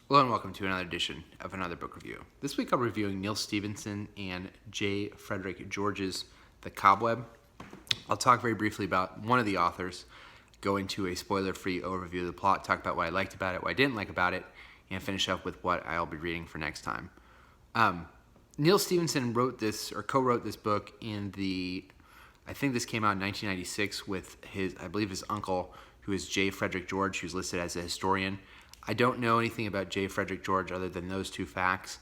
Hello and welcome to another edition of another book review. This week I'm reviewing Neal Stephenson and J. Frederick George's The Cobweb. I'll talk very briefly about one of the authors, go into a spoiler-free overview of the plot, talk about what I liked about it, what I didn't like about it, and finish up with what I'll be reading for next time. Neal Stephenson wrote this, or co-wrote this book I think this came out in 1996 with I believe his uncle, who is J. Frederick George, who's listed as a historian. I don't know anything about J. Frederick George other than those two facts.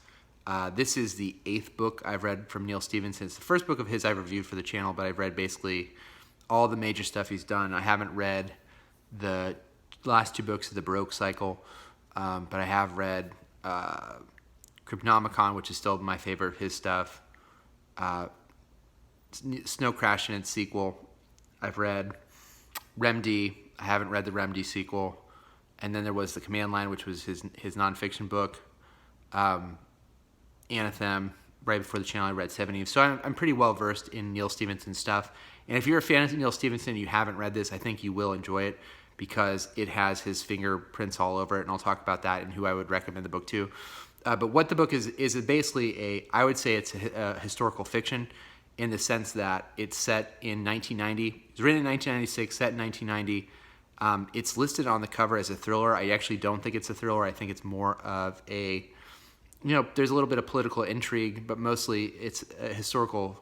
This is the 8th book I've read from Neal Stephenson. It's the first book of his I've reviewed for the channel, but I've read basically all the major stuff he's done. I haven't read the last 2 books of the Baroque cycle, but I have read Cryptonomicon, which is still my favorite of his stuff. Snow Crash and its sequel. I've read Remedy. I haven't read the Remedy sequel. And then there was The Command Line, which was his nonfiction book. Anathem. Right before the channel, I read 70. So I'm pretty well versed in Neal Stephenson stuff. And if you're a fan of Neal Stephenson and you haven't read this, I think you will enjoy it because it has his fingerprints all over it. And I'll talk about that and who I would recommend the book to. But what the book is basically I would say it's a historical fiction in the sense that it's set in 1990. It was written in 1996, set in 1990. It's listed on the cover as a thriller. I actually don't think it's a thriller. I think it's more of there's a little bit of political intrigue, but mostly it's a historical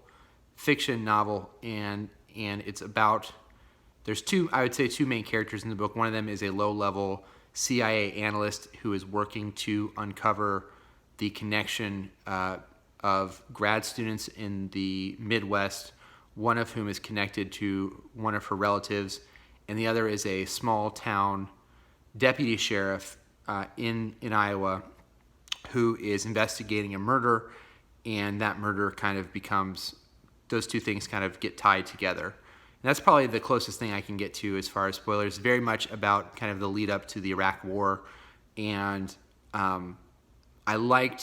fiction novel, and it's about, there's two main characters in the book. One of them is a low-level CIA analyst who is working to uncover the connection of grad students in the Midwest, one of whom is connected to one of her relatives, and the other is a small-town deputy sheriff in Iowa who is investigating a murder, and that murder kind of becomes, those two things kind of get tied together. And that's probably the closest thing I can get to as far as spoilers. Very much about kind of the lead up to the Iraq War, and I like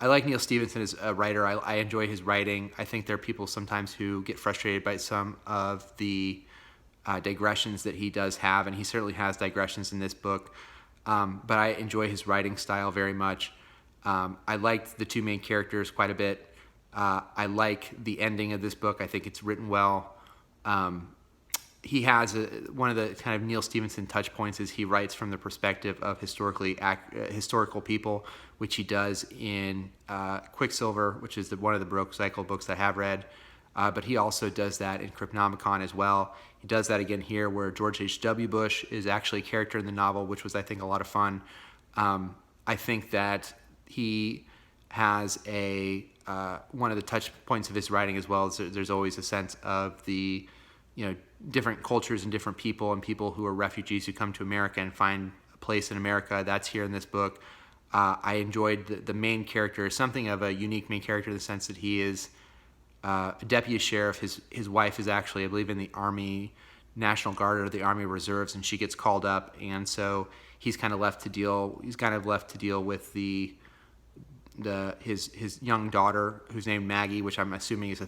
Neal Stephenson as a writer. I enjoy his writing. I think there are people sometimes who get frustrated by some of the digressions that he does have, and he certainly has digressions in this book. But I enjoy his writing style very much. I liked the 2 main characters quite a bit. I like the ending of this book. I think it's written well. He has one of the kind of Neal Stephenson touch points is he writes from the perspective of historical people, which he does in Quicksilver, which is one of the Baroque cycle books I have read. But he also does that in Cryptonomicon as well. He does that again here, where George H.W. Bush is actually a character in the novel, which was, I think, a lot of fun. I think that he has one of the touch points of his writing as well is there's always a sense of the different cultures and different people and people who are refugees who come to America and find a place in America. That's here in this book. I enjoyed the main character, something of a unique main character in the sense that he is a deputy sheriff. His wife is actually, I believe, in the Army National Guard or the Army Reserves, and she gets called up, and so he's kind of left to deal with his young daughter, who's named Maggie, which I'm assuming is a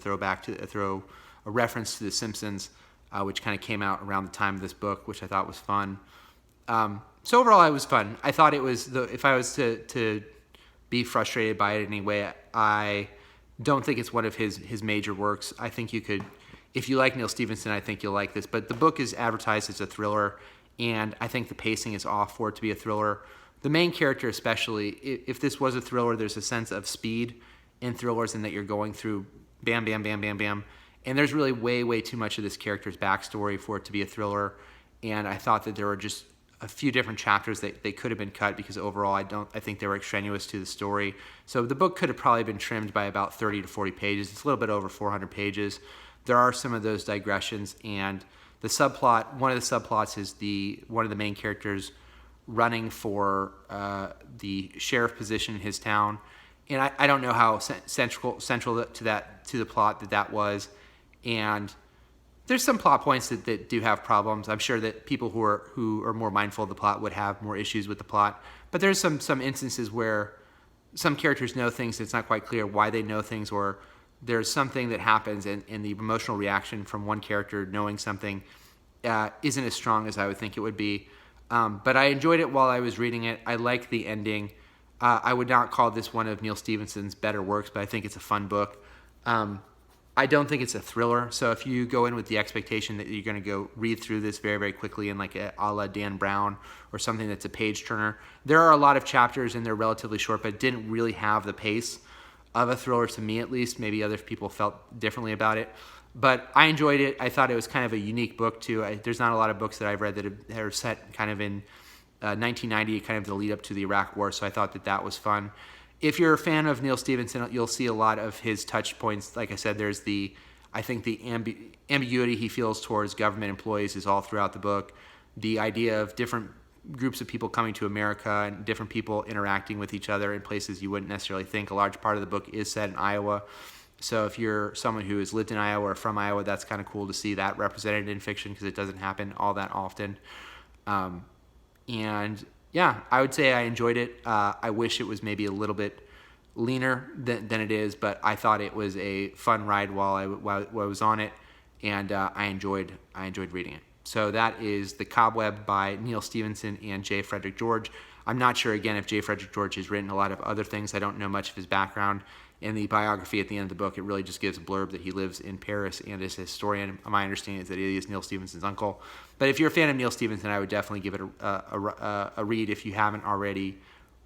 reference to The Simpsons, which kind of came out around the time of this book, which I thought was fun. So overall, it was fun. I thought it was, if I was to be frustrated by it in any way, I don't think it's one of his major works. I think you could, if you like Neal Stephenson, I think you'll like this. But the book is advertised as a thriller, and I think the pacing is off for it to be a thriller. The main character especially, if this was a thriller, there's a sense of speed in thrillers in that you're going through bam, bam, bam, bam, bam. And there's really way, way too much of this character's backstory for it to be a thriller. And I thought that there were just a few different chapters that they could have been cut because overall I think they were extraneous to the story. So the book could have probably been trimmed by about 30 to 40 pages. It's a little bit over 400 pages. There are some of those digressions, and one of the subplots is one of the main characters running for the sheriff position in his town. And I don't know how central to the plot that was. And there's some plot points that do have problems. I'm sure that people who are more mindful of the plot would have more issues with the plot. But there's some instances where some characters know things, it's not quite clear why they know things, or there's something that happens and the emotional reaction from one character knowing something isn't as strong as I would think it would be. But I enjoyed it while I was reading it. I liked the ending. I would not call this one of Neal Stephenson's better works, but I think it's a fun book. I don't think it's a thriller, so if you go in with the expectation that you're going to go read through this very, very quickly in like a la Dan Brown or something that's a page turner, there are a lot of chapters and they're relatively short, but didn't really have the pace of a thriller, to me at least. Maybe other people felt differently about it, but I enjoyed it. I thought it was kind of a unique book too. There's not a lot of books that I've read that are set kind of in 1990, kind of the lead up to the Iraq War, so I thought that was fun. If you're a fan of Neal Stephenson, you'll see a lot of his touch points. Like I said, there's I think the ambiguity he feels towards government employees is all throughout the book. The idea of different groups of people coming to America and different people interacting with each other in places you wouldn't necessarily think. A large part of the book is set in Iowa. So if you're someone who has lived in Iowa or from Iowa, that's kind of cool to see that represented in fiction because it doesn't happen all that often. And yeah, I would say I enjoyed it. I wish it was maybe a little bit leaner than it is, but I thought it was a fun ride while I was on it, and I enjoyed reading it. So that is The Cobweb by Neal Stephenson and J. Frederick George. I'm not sure, again, if J. Frederick George has written a lot of other things. I don't know much of his background. In the biography at the end of the book, it really just gives a blurb that he lives in Paris and is a historian. My understanding is that he is Neal Stephenson's uncle. But if you're a fan of Neal Stephenson, I would definitely give it a read if you haven't already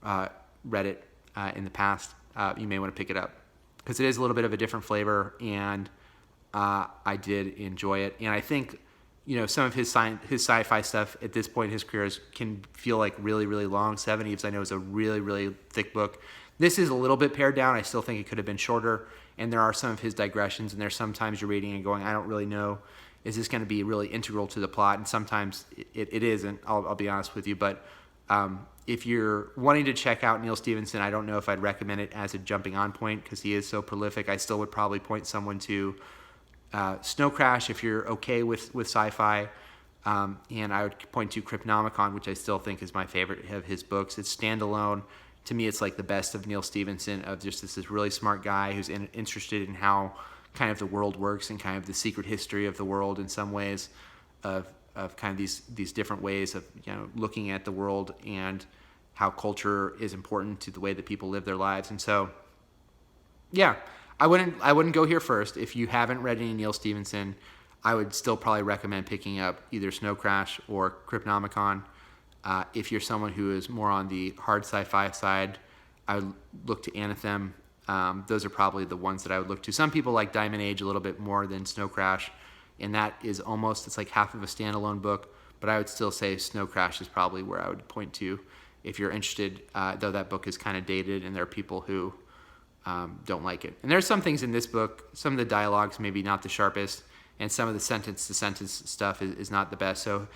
read it in the past. You may want to pick it up because it is a little bit of a different flavor, and I did enjoy it. And I think some of his sci-fi stuff at this point in his career can feel like really, really long. 70s, I know, is a really, really thick book. This is a little bit pared down. I still think it could have been shorter, and there are some of his digressions, and there's sometimes you're reading and going, I don't really know, is this going to be really integral to the plot? And sometimes it isn't, I'll be honest with you. But if you're wanting to check out Neal Stephenson, I don't know if I'd recommend it as a jumping on point because he is so prolific. I still would probably point someone to Snow Crash if you're okay with sci-fi. And I would point to Cryptonomicon, which I still think is my favorite of his books. It's standalone. To me, it's like the best of Neal Stephenson, of just this really smart guy who's interested in how kind of the world works and kind of the secret history of the world in some ways, of kind of these different ways of looking at the world and how culture is important to the way that people live their lives. And so, yeah, I wouldn't go here first. If you haven't read any Neal Stephenson, I would still probably recommend picking up either Snow Crash or Cryptonomicon. If you're someone who is more on the hard sci-fi side, I would look to Anathem. Those are probably the ones that I would look to. Some people like Diamond Age a little bit more than Snow Crash, and that is it's like half of a standalone book, but I would still say Snow Crash is probably where I would point to if you're interested, though that book is kind of dated, and there are people who don't like it. And there's some things in this book, some of the dialogue's maybe not the sharpest, and some of the sentence-to-sentence stuff is not the best. So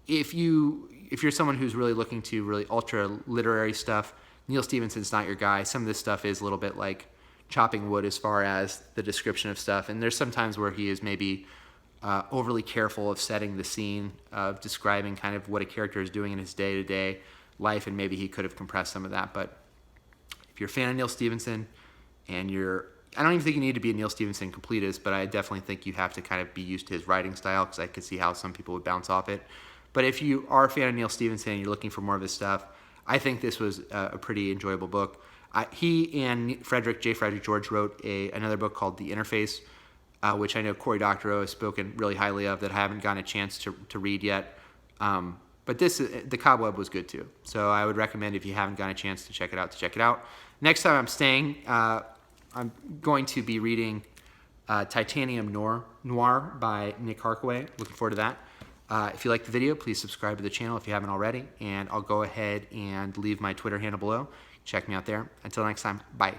if you're someone who's really looking to really ultra literary stuff, Neal Stephenson's not your guy. Some of this stuff is a little bit like chopping wood as far as the description of stuff, and there's some times where he is maybe overly careful of setting the scene, of describing kind of what a character is doing in his day-to-day life, and maybe he could have compressed some of that. But if you're a fan of Neal Stephenson, and I don't even think you need to be a Neal Stephenson completist, but I definitely think you have to kind of be used to his writing style, because I could see how some people would bounce off it. But if you are a fan of Neal Stephenson and you're looking for more of his stuff, I think this was a pretty enjoyable book. He and J. Frederick George wrote another book called The Interface, which I know Cory Doctorow has spoken really highly of, that I haven't gotten a chance to read yet. But The Cobweb was good too. So I would recommend, if you haven't gotten a chance to check it out, Next time I'm staying, I'm going to be reading Titanium Noir by Nick Harkaway. Looking forward to that. If you like the video, please subscribe to the channel if you haven't already, and I'll go ahead and leave my Twitter handle below. Check me out there. Until next time, bye.